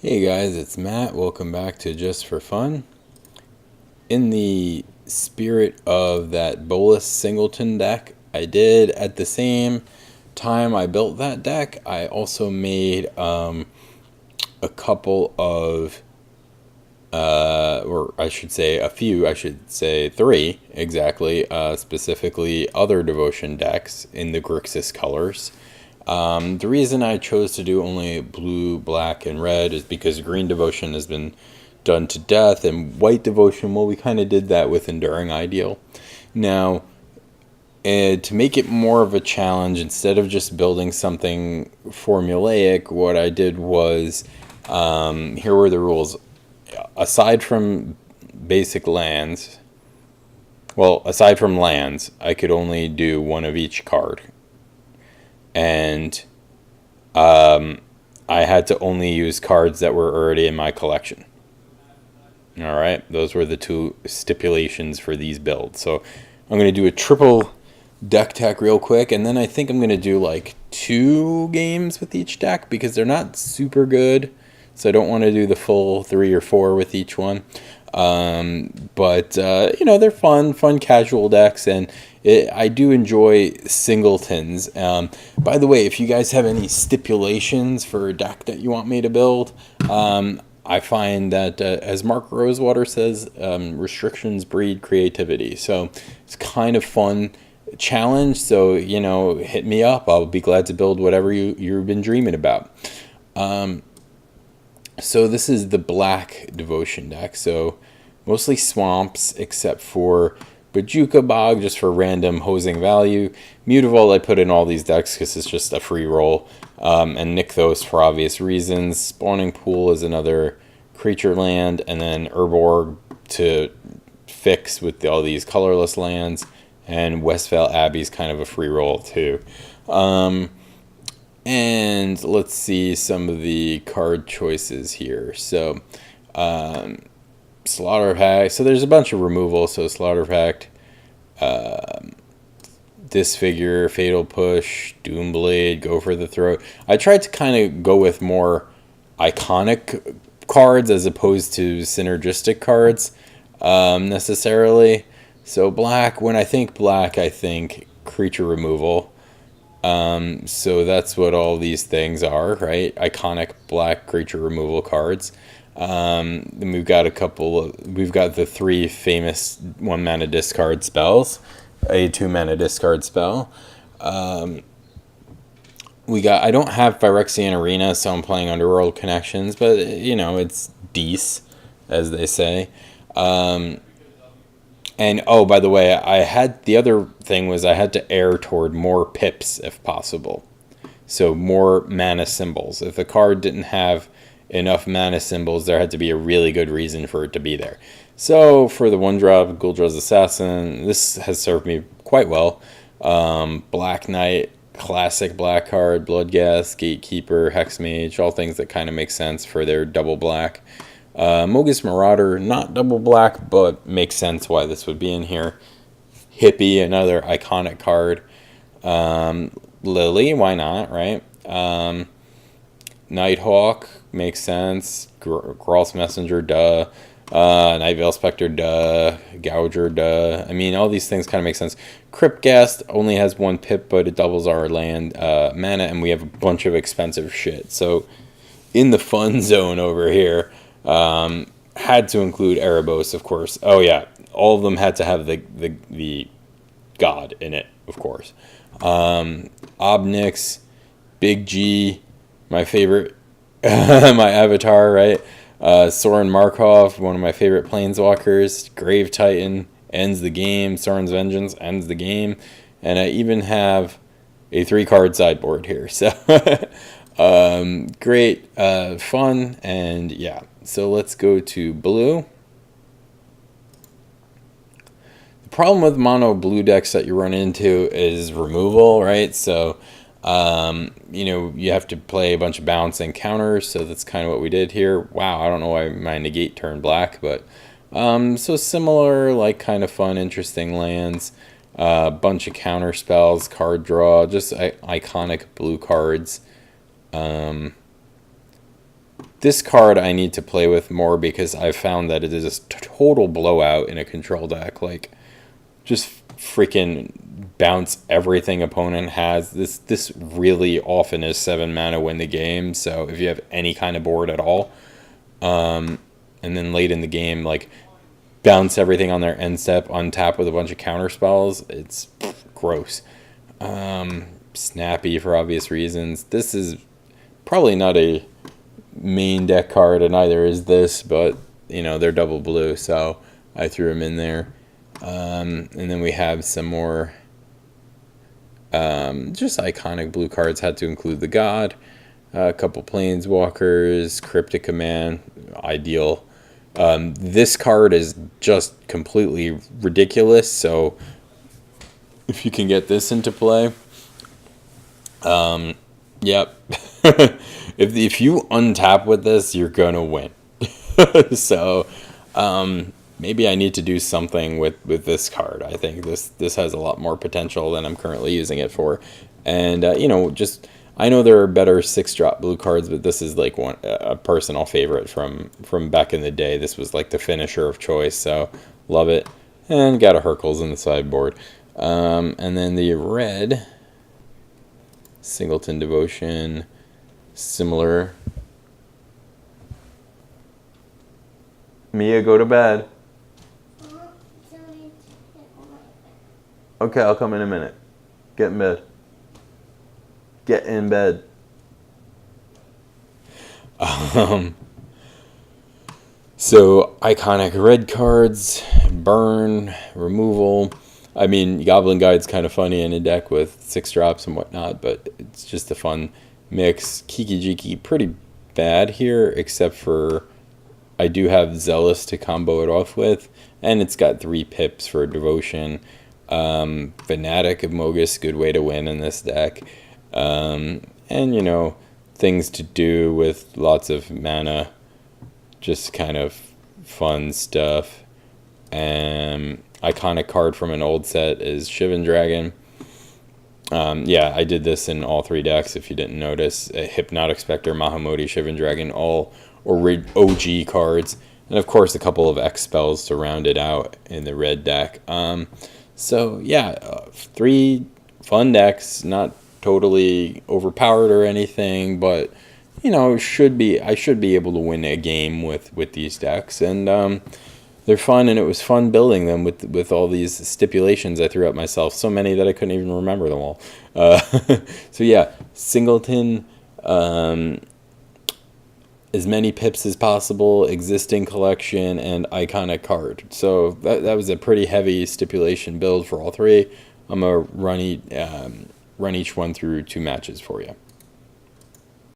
Hey guys, it's Matt. Welcome back to Just for Fun. In the spirit of that Bolus Singleton deck I did at the same time I built that deck, I also made a couple of, or I should say a few, I should say three exactly, specifically other devotion decks in the Grixis colors. The reason I chose to do only blue, black, and red is because green devotion has been done to death, and white devotion, well, we kind of did that with Enduring Ideal. Now, to make it more of a challenge, instead of just building something formulaic, what I did was, here were the rules. Aside from basic lands, well, aside from lands, I could only do one of each card. And I had to only use cards that were already in my collection. All right, those were the two stipulations for these builds. So I'm going to do a triple deck tech real quick, and then I think I'm going to do like 2 games with each deck because they're not super good. So I don't want to do the full 3 or 4 with each one. But they're fun casual decks, and I do enjoy singletons. By the way, if you guys have any stipulations for a deck that you want me to build, I find that, as Mark Rosewater says, restrictions breed creativity. So it's kind of fun challenge. So, hit me up. I'll be glad to build whatever you've been dreaming about. So this is the black devotion deck. So mostly swamps except for Bajuka Bog just for random hosing value. Mutavault I put in all these decks because it's just a free roll. And Nykthos for obvious reasons. Spawning Pool is another creature land. And then Urborg to fix with all these colorless lands. And Westvale Abbey is kind of a free roll too. And let's see some of the card choices here. So, Slaughter Pact. So there's a bunch of removal. So Slaughter Pact, Disfigure, Fatal Push, Doomblade, Go for the Throat. I tried to kind of go with more iconic cards as opposed to synergistic cards, necessarily. So black, when I think black, I think creature removal. So that's what all these things are, right? Iconic black creature removal cards. Then we've got we've got the 3 famous 1-mana discard spells, a 2-mana discard spell. I don't have Phyrexian Arena, so I'm playing Underworld Connections, but it's Deece, as they say. And oh, by the way, the other thing was I had to err toward more pips if possible. So more mana symbols. If the card didn't have enough mana symbols, there had to be a really good reason for it to be there. So for the 1-drop Guldra's Assassin, this has served me quite well. Black Knight, classic black card, Bloodghast, Gatekeeper, Hexmage, all things that kind of make sense for their double black. Mogus Marauder, not double black, but makes sense why this would be in here. Hippie, another iconic card. Lily, why not, right? Nighthawk, makes sense. Grol's Messenger, duh. Nightveil Spectre, duh. Gouger, duh. I mean, all these things kind of make sense. Cryptghast only has 1 pip, but it doubles our land mana, and we have a bunch of expensive shit. So, in the fun zone over here, had to include Erebos, of course. Oh yeah, all of them had to have the god in it, of course. Obnix, Big G, my favorite, my avatar, right? Soren Markov, one of my favorite planeswalkers. Grave Titan ends the game. Soren's Vengeance ends the game, and I even have a 3-card sideboard here. So great, fun, and yeah. So let's go to blue. The problem with mono blue decks that you run into is removal, right? So, you have to play a bunch of bounce and counters. So that's kind of what we did here. Wow, I don't know why my negate turned black, but so similar, like kind of fun, interesting lands. Bunch of counter spells, card draw, just iconic blue cards. This card I need to play with more because I've found that it is a total blowout in a control deck. Like, just freaking bounce everything opponent has. This really often is 7 mana win the game. So if you have any kind of board at all, and then late in the game, like, bounce everything on their end step, untap with a bunch of counter spells, it's gross. Snappy for obvious reasons. This is probably not a main deck card, and neither is this, but you know, they're double blue, so I threw them in there. And then we have some more just iconic blue cards. Had to include the God, a couple Planeswalkers, Cryptic Command, ideal. This card is just completely ridiculous, so if you can get this into play, yep. if you untap with this, you're gonna win. So maybe I need to do something with this card. I think this has a lot more potential than I'm currently using it for. And you know, just, I know there are better 6-drop blue cards, but this is like a personal favorite from back in the day. This was like the finisher of choice, so love it. And got a Hercules in the sideboard. And then the red Singleton Devotion, similar. Mia, go to bed. Okay, I'll come in a minute. Get in bed. Get in bed. So, iconic red cards, burn, removal. I mean, Goblin Guide's kind of funny in a deck with 6 drops and whatnot, but it's just a fun mix. Kiki Jiki, pretty bad here, except for I do have Zealous to combo it off with, and it's got 3 pips for Devotion. Fanatic of Mogus, good way to win in this deck. And, you know, things to do with lots of mana, just kind of fun stuff. Iconic card from an old set is Shivan Dragon. Yeah, I did this in all 3 decks, if you didn't notice. Hypnotic Spectre, Mahamoti, Shivan Dragon, all OG cards. And, of course, a couple of X spells to round it out in the red deck. So, yeah, 3 fun decks, not totally overpowered or anything, but, you know, I should be able to win a game with these decks. And they're fun, and it was fun building them with all these stipulations I threw out myself. So many that I couldn't even remember them all. So, yeah, Singleton, as many pips as possible, existing collection, and iconic card. So that was a pretty heavy stipulation build for all 3. I'm going to run each one through 2 matches for you.